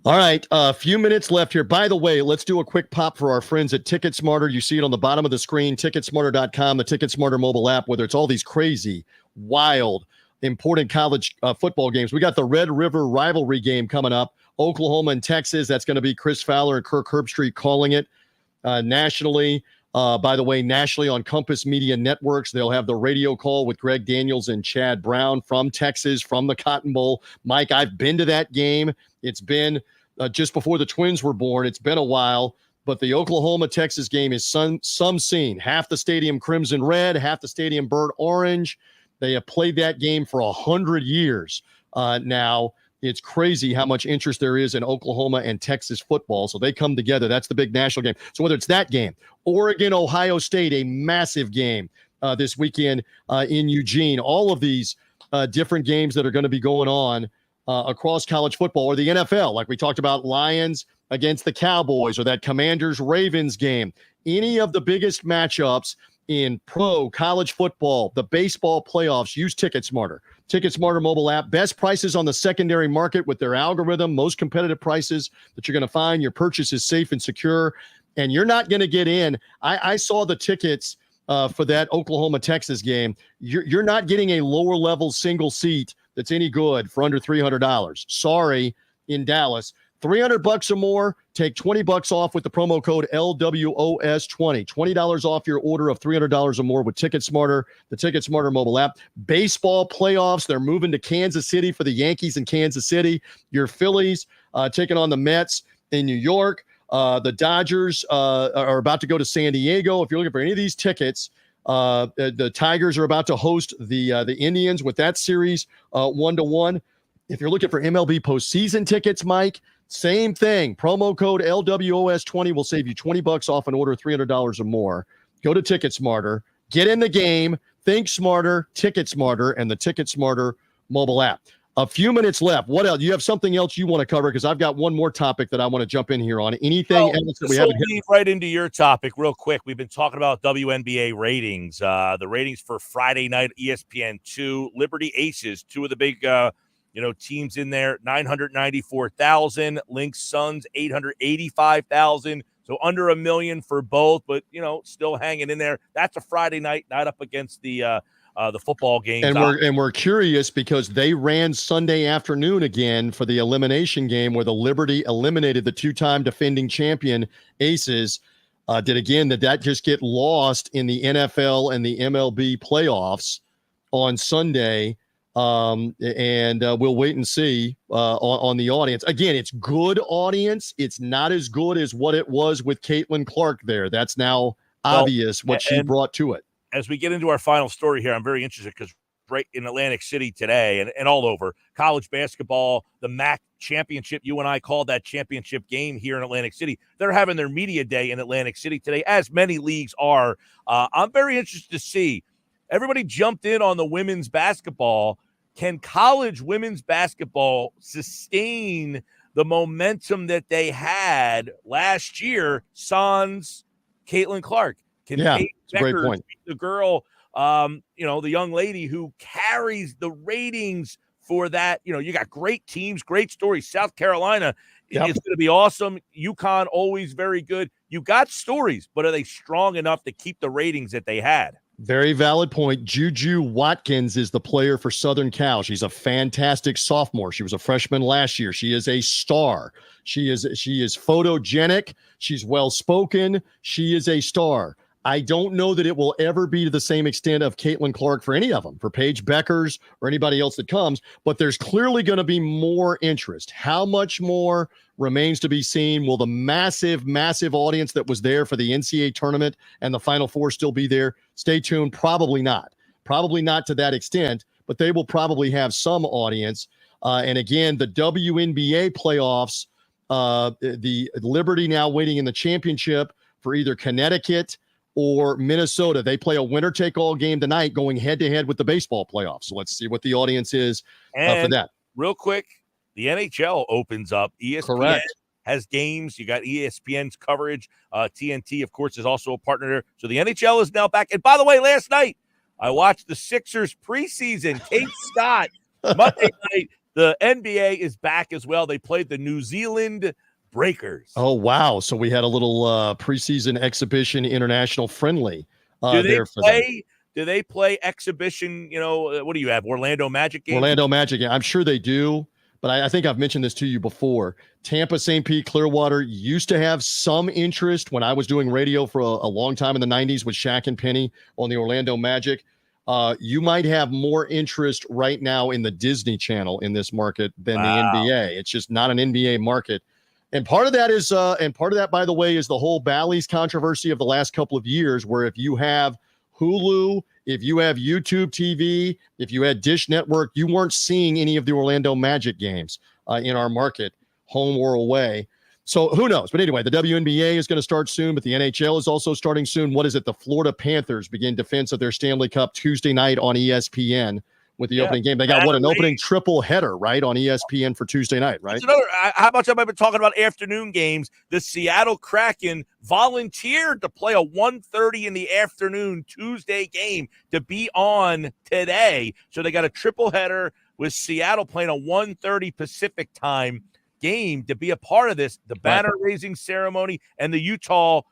All right, a few minutes left here. By the way, let's do a quick pop for our friends at TicketSmarter. You see it on the bottom of the screen, ticketsmarter.com, the TicketSmarter mobile app, whether it's all these crazy, wild, important college football games. We got the Red River rivalry game coming up, Oklahoma and Texas. That's going to be Chris Fowler and Kirk Herbstreit calling it nationally. By the way, nationally on Compass Media Networks, they'll have the radio call with Greg Daniels and Chad Brown from Texas, from the Cotton Bowl. Mike, I've been to that game. It's been just before the Twins were born. It's been a while, but the Oklahoma-Texas game is some scene. Half the stadium crimson red, half the stadium burnt orange. They have played that game for 100 years now. It's crazy how much interest there is in Oklahoma and Texas football. So they come together. That's the big national game. So whether it's that game, Oregon, Ohio State, a massive game this weekend in Eugene, all of these different games that are going to be going on across college football, or the NFL, like we talked about, Lions against the Cowboys, or that Commanders-Ravens game. Any of the biggest matchups in pro college football, the baseball playoffs, use TicketSmarter. TicketSmarter mobile app, best prices on the secondary market with their algorithm, most competitive prices that you're going to find. Your purchase is safe and secure, and you're not going to get in. I saw the tickets for that Oklahoma-Texas game. You're not getting a lower-level single seat that's any good for under $300. Sorry, in Dallas. $300 or more, take $20 off with the promo code LWOS20. $20 off your order of $300 or more with TicketSmarter, the TicketSmarter mobile app. Baseball playoffs, they're moving to Kansas City for the Yankees in Kansas City. Your Phillies taking on the Mets in New York. The Dodgers are about to go to San Diego. If you're looking for any of these tickets, the Tigers are about to host the Indians with that series 1-1. If you're looking for MLB postseason tickets, Mike, same thing. Promo code LWOS20 will save you $20 off an order $300 or more. Go to TicketSmarter, get in the game, think smarter, TicketSmarter, and the TicketSmarter mobile app. A few minutes left. What else? You have something else you want to cover? Because I've got one more topic that I want to jump in here on. Anything else that we haven't hit? Lead right into your topic real quick. We've been talking about WNBA ratings. The ratings for Friday night, ESPN2, Liberty Aces, two of the big teams in there, 994,000, Lynx Suns, 885,000. So under $1 million for both, but, still hanging in there. That's a Friday night, not up against the football games. And we're curious because they ran Sunday afternoon again for the elimination game where the Liberty eliminated the two-time defending champion Aces. Did that just get lost in the NFL and the MLB playoffs on Sunday? And we'll wait and see on the audience. Again, it's good audience. It's not as good as what it was with Caitlin Clark there. That's now obvious what she brought to it. As we get into our final story here, I'm very interested because right in Atlantic City today and all over, college basketball, the MAC championship, you and I called that championship game here in Atlantic City. They're having their media day in Atlantic City today, as many leagues are. I'm very interested to see. Everybody jumped in on the women's basketball. Can college women's basketball sustain the momentum that they had last year? Sans Caitlin Clark. Can Kate Becker, the girl, the young lady who carries the ratings for that? You got great teams, great stories. South Carolina is going to be awesome. UConn, always very good. You got stories, but are they strong enough to keep the ratings that they had? Very valid point. Juju Watkins is the player for Southern Cal. She's a fantastic sophomore. She was a freshman last year. She is a star. She is photogenic. She's well-spoken. She is a star. I don't know that it will ever be to the same extent of Caitlin Clark for any of them, for Paige Beckers or anybody else that comes, but there's clearly going to be more interest. How much more remains to be seen. Will the massive, massive audience that was there for the NCAA tournament and the Final Four still be there? Stay tuned. Probably not. Probably not to that extent, but they will probably have some audience. And again, the WNBA playoffs, the Liberty now waiting in the championship for either Connecticut or Minnesota. They play a winner-take-all game tonight going head-to-head with the baseball playoffs. So let's see what the audience is for that. Real quick, the NHL opens up. ESPN has games. You got ESPN's coverage. TNT, of course, is also a partner there. So the NHL is now back. And by the way, last night, I watched the Sixers preseason. Kate Scott, Monday night. The NBA is back as well. They played the New Zealand Breakers. Oh, wow. So we had a little preseason exhibition international friendly there for them. Do they play exhibition? What do you have? Orlando Magic games? Orlando Magic. I'm sure they do, but I think I've mentioned this to you before. Tampa, St. Pete, Clearwater used to have some interest when I was doing radio for a long time in the 90s with Shaq and Penny on the Orlando Magic. You might have more interest right now in the Disney Channel in this market than the NBA. It's just not an NBA market. And part of that is, by the way, is the whole Bally's controversy of the last couple of years, where if you have Hulu, if you have YouTube TV, if you had Dish Network, you weren't seeing any of the Orlando Magic games in our market, home or away. So who knows? But anyway, the WNBA is going to start soon, but the NHL is also starting soon. What is it? The Florida Panthers begin defense of their Stanley Cup Tuesday night on ESPN. With the opening game. They got an opening triple header, right, on ESPN for Tuesday night, right? How much have I been talking about afternoon games? The Seattle Kraken volunteered to play a 1:30 in the afternoon Tuesday game to be on today. So they got a triple header with Seattle playing a 1:30 Pacific time game to be a part of this, the banner raising ceremony, and the Utah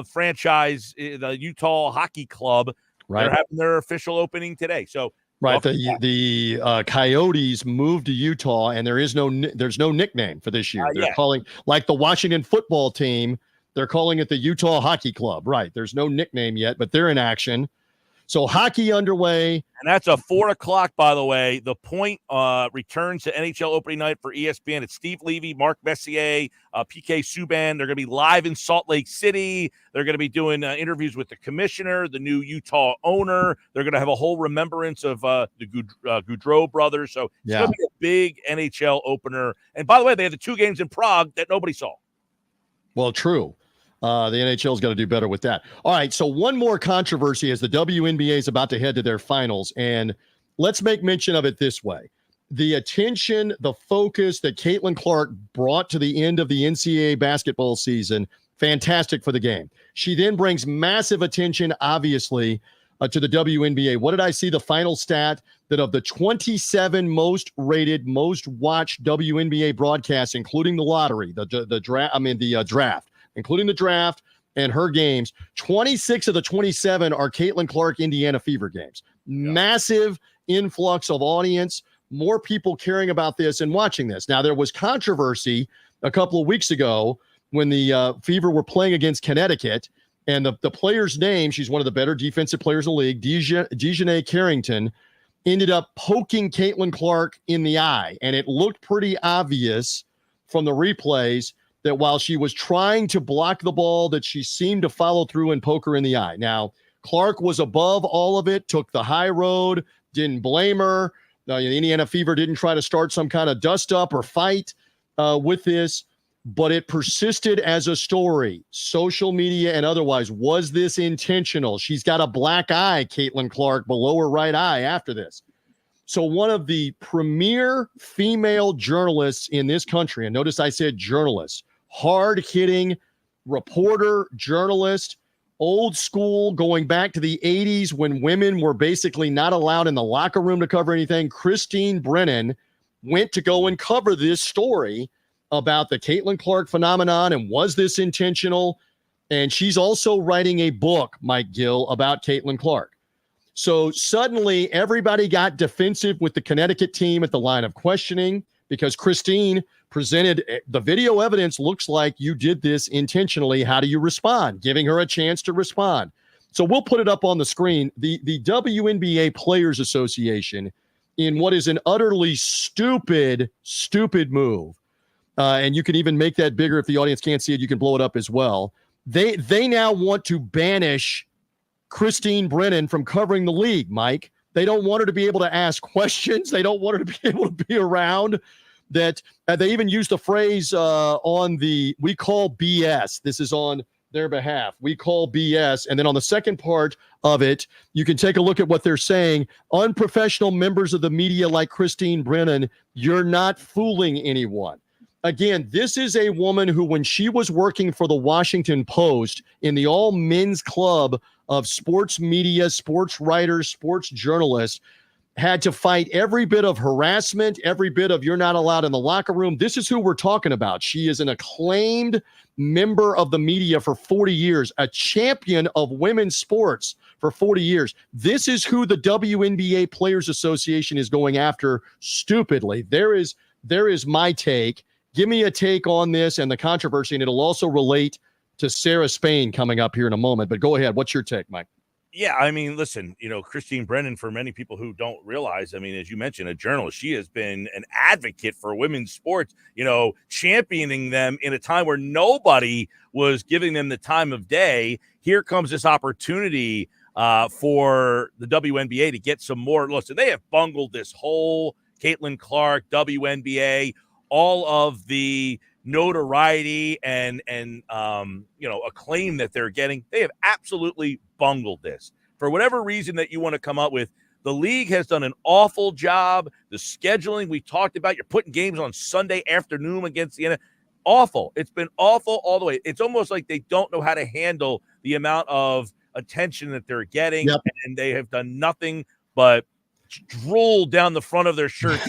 franchise, the Utah Hockey Club, they're having their official opening today. So the Coyotes moved to Utah, and there's no nickname for this year. They're calling, like the Washington football team, they're calling it the Utah Hockey Club. Right. There's no nickname yet, but they're in action. So hockey underway. And that's a 4:00, by the way. The Point returns to NHL opening night for ESPN. It's Steve Levy, Mark Messier, PK Subban. They're going to be live in Salt Lake City. They're going to be doing interviews with the commissioner, the new Utah owner. They're going to have a whole remembrance of the Goudreau brothers. So it's going to be a big NHL opener. And by the way, they had the 2 games in Prague that nobody saw. Well, true. The NHL's got to do better with that. All right, so one more controversy as the WNBA is about to head to their finals, and let's make mention of it this way. The attention, the focus that Caitlin Clark brought to the end of the NCAA basketball season, fantastic for the game. She then brings massive attention, obviously, to the WNBA. What did I see? The final stat that of the 27 most rated, most watched WNBA broadcasts, including the lottery, the draft, including the draft and her games, 26 of the 27 are Caitlin Clark Indiana Fever games. Massive influx of audience, more people caring about this and watching this. Now, there was controversy a couple of weeks ago when the Fever were playing against Connecticut, and the player's name, she's one of the better defensive players in the league, Dejanay Carrington, ended up poking Caitlin Clark in the eye, and it looked pretty obvious from the replays that while she was trying to block the ball, that she seemed to follow through and poke her in the eye. Now, Clark was above all of it, took the high road, didn't blame her. The Indiana Fever didn't try to start some kind of dust-up or fight with this, but it persisted as a story, social media and otherwise. Was this intentional? She's got a black eye, Caitlin Clark, below her right eye after this. So one of the premier female journalists in this country, and notice I said journalists, hard-hitting reporter, journalist, old school, going back to the 80s when women were basically not allowed in the locker room to cover anything, Christine Brennan went to go and cover this story about the Caitlin Clark phenomenon and was this intentional? And she's also writing a book, Mike Gill, about Caitlin Clark. So suddenly everybody got defensive with the Connecticut team at the line of questioning. because Christine presented the video evidence. Looks like you did this intentionally. How do you respond? Giving her a chance to respond. So we'll put it up on the screen. The WNBA Players Association, in what is an utterly stupid move, and you can even make that bigger if the audience can't see it. You can blow it up as well. They now want to banish Christine Brennan from covering the league, Mike. They don't want her to be able to ask questions. They don't want her to be able to be around. That they even used the phrase we call BS. This is on their behalf. We call BS. And then on the second part of it, you can take a look at what they're saying. Unprofessional members of the media like Christine Brennan, you're not fooling anyone. Again, this is a woman who, when she was working for the Washington Post in the all men's club of sports media, sports writers, sports journalists, had to fight every bit of harassment, every bit of you're not allowed in the locker room. This is who we're talking about. She is an acclaimed member of the media for 40 years, a champion of women's sports for 40 years. This is who the WNBA Players Association is going after stupidly. There is my take. Give me a take on this and the controversy, and it'll also relate to Sarah Spain coming up here in a moment. But go ahead. What's your take, Mike? Yeah, I mean, listen, Christine Brennan, for many people who don't realize, I mean, as you mentioned, a journalist, she has been an advocate for women's sports, championing them in a time where nobody was giving them the time of day. Here comes this opportunity for the WNBA to get some more. Listen, they have bungled this whole Caitlin Clark, WNBA, all of the notoriety and acclaim that they're getting. They have absolutely bungled this. For whatever reason that you want to come up with, the league has done an awful job. The scheduling we talked about, you're putting games on Sunday afternoon against the NFL. Awful. It's been awful all the way. It's almost like they don't know how to handle the amount of attention that they're getting, Yep. and they have done nothing but drool down the front of their shirt.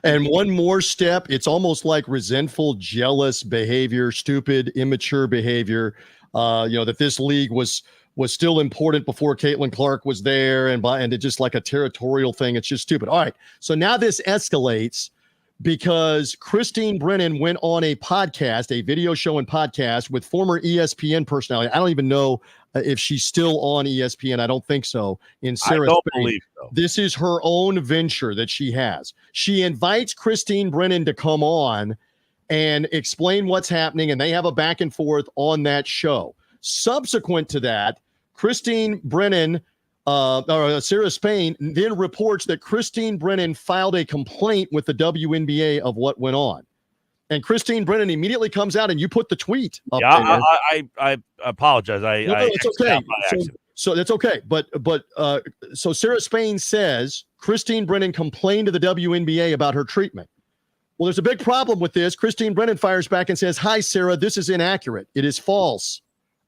And one more step, it's almost like resentful, jealous behavior, stupid, immature behavior. That this league was still important before Caitlin Clark was there, and it's just like a territorial thing. It's just stupid. All right, so now this escalates because Christine Brennan went on a podcast, a video show and podcast with former ESPN personality. I don't even know if she's still on ESPN. I don't think so. In Sarah I don't Spain. believe so. This is her own venture that she has. She invites Christine Brennan to come on and explain what's happening, and they have a back and forth on that show. Subsequent to that, Christine Brennan, Sarah Spain, then reports that Christine Brennan filed a complaint with the WNBA of what went on. And Christine Brennan immediately comes out, and you put the tweet up there. I apologize. It's okay. So that's okay. But so Sarah Spain says Christine Brennan complained to the WNBA about her treatment. Well, there's a big problem with this. Christine Brennan fires back and says, "Hi, Sarah, this is inaccurate. It is false.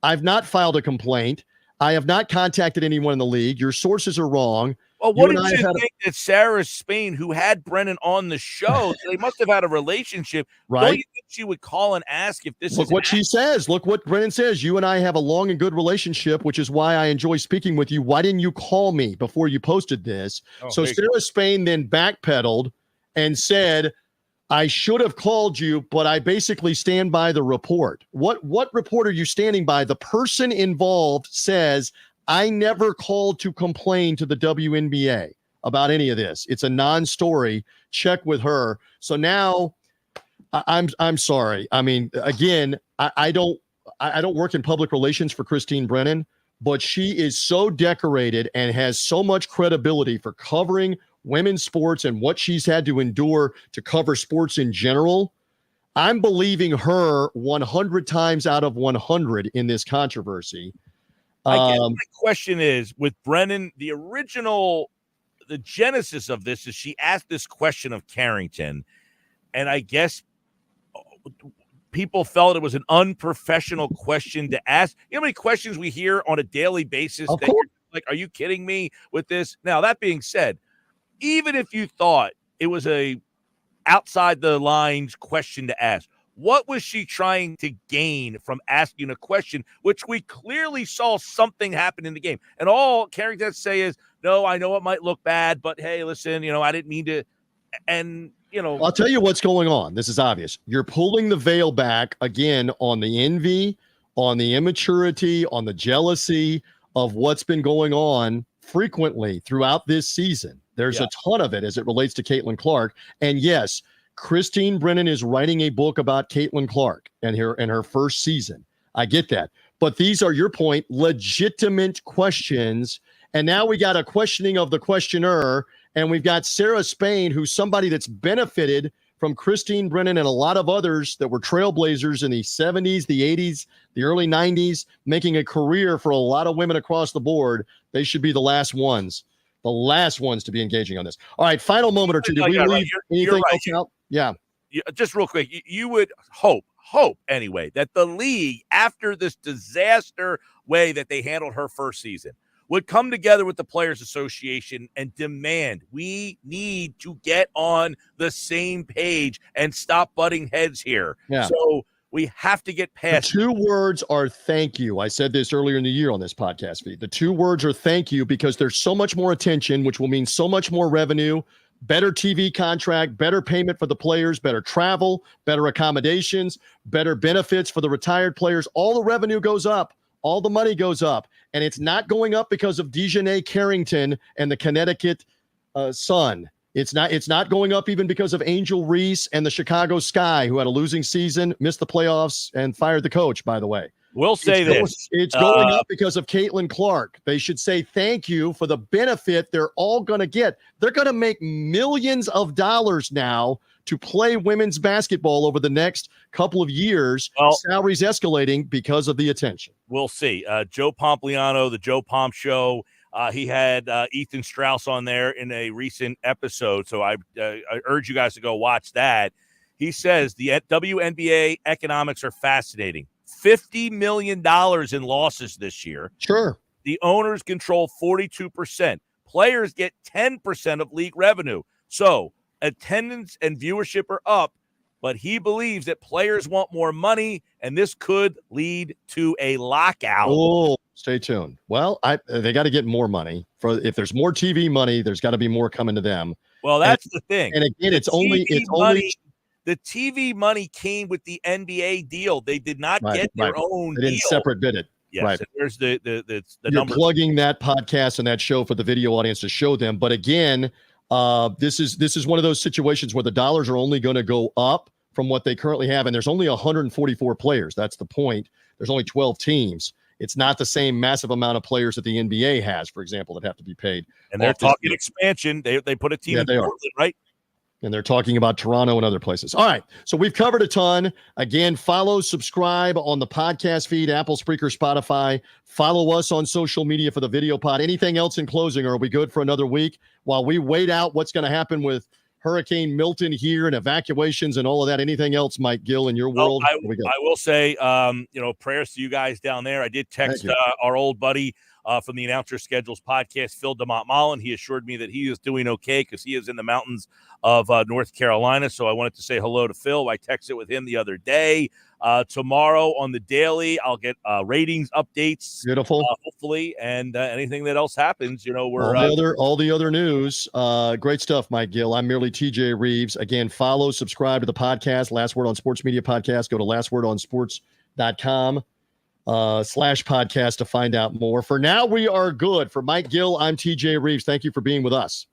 I've not filed a complaint. I have not contacted anyone in the league. Your sources are wrong." Well, what did you think that Sarah Spain, who had Brennan on the show, they must have had a relationship, right? Don't you think she would call and ask if this Look what she says. Look what Brennan says. You and I have a long and good relationship, which is why I enjoy speaking with you. Why didn't you call me before you posted this? So Sarah Spain then backpedaled and said, "I should have called you, but I basically stand by the report." What report are you standing by? The person involved says, "I never called to complain to the WNBA about any of this. It's a non-story. Check with her." So now I'm sorry. I mean, again, I don't work in public relations for Christine Brennan, but she is so decorated and has so much credibility for covering women's sports and what she's had to endure to cover sports in general. I'm believing her 100 times out of 100 in this controversy. My question is, with Brennan, the genesis of this is she asked this question of Carrington, and I guess people felt it was an unprofessional question to ask. You know how many questions we hear on a daily basis that you're like, are you kidding me with this? Now, that being said, even if you thought it was a outside the lines question to ask, what was she trying to gain from asking a question, which we clearly saw something happen in the game? And all Carrington has to say is, "No, I know it might look bad, but hey, listen, I didn't mean to." And, I'll tell you what's going on. This is obvious. You're pulling the veil back again on the envy, on the immaturity, on the jealousy of what's been going on frequently throughout this season. There's a ton of it as it relates to Caitlin Clark. And yes, Christine Brennan is writing a book about Caitlin Clark and her first season. I get that. But these are, your point, legitimate questions. And now we got a questioning of the questioner. And we've got Sarah Spain, who's somebody that's benefited from Christine Brennan and a lot of others that were trailblazers in the 70s, the 80s, the early 90s, making a career for a lot of women across the board. They should be the last ones to be engaging on this. All right, final moment or two. Did we leave anything else out? Yeah. Just real quick, you would hope anyway, that the league, after this disaster way that they handled her first season, would come together with the Players Association and demand we need to get on the same page and stop butting heads here. Yeah. So we have to get past. The two words are thank you. I said this earlier in the year on this podcast feed. The two words are thank you, because there's so much more attention, which will mean so much more revenue, better TV contract, better payment for the players, better travel, better accommodations, better benefits for the retired players. All the revenue goes up. All the money goes up, and it's not going up because of Dejanay Carrington and the Connecticut Sun. It's not going up even because of Angel Reese and the Chicago Sky, who had a losing season, missed the playoffs, and fired the coach, by the way. We'll say this. It's going up because of Caitlin Clark. They should say thank you for the benefit they're all going to get. They're going to make millions of dollars now to play women's basketball over the next couple of years. Salaries escalating because of the attention. We'll see. Joe Pompliano, the Joe Pomp Show, he had Ethan Strauss on there in a recent episode, so I urge you guys to go watch that. He says the WNBA economics are fascinating. $50 million in losses this year. Sure. The owners control 42%. Players get 10% of league revenue. So attendance and viewership are up, but he believes that players want more money, and this could lead to a lockout. Oh, stay tuned. Well, they got to get more money. If there's more TV money, there's got to be more coming to them. Well, that's the thing. And again, it's only the TV money came with the NBA deal. They did not get their own. They didn't deal. separate bid it. Yes, right. There's the You're number. Plugging that podcast and that show for the video audience to show them. But again, this is one of those situations where the dollars are only going to go up from what they currently have, and there's only 144 players. That's the point. There's only 12 teams. It's not the same massive amount of players that the NBA has, for example, that have to be paid. And they're talking expansion. They put a team in Portland, right? And they're talking about Toronto and other places. All right. So we've covered a ton. Again, follow, subscribe on the podcast feed, Apple, Spreaker, Spotify. Follow us on social media for the video pod. Anything else in closing, or are we good for another week while we wait out what's going to happen with Hurricane Milton here and evacuations and all of that? Anything else, Mike Gill, in your world? I will say, prayers to you guys down there. I did text our old buddy from the Announcer Schedules podcast, Phil DeMont Mullen. He assured me that he is doing okay because he is in the mountains of North Carolina. So I wanted to say hello to Phil. I texted with him the other day. Tomorrow on the Daily, I'll get ratings updates. Beautiful. Hopefully, and anything that else happens, we're all the other news. Great stuff, Mike Gill. I'm merely TJ Rives. Again, follow, subscribe to the podcast, Last Word on Sports Media Podcast. Go to lastwordonsports.com /podcast to find out more. For now, we are good. For Mike Gill, I'm TJ Rives. Thank you for being with us.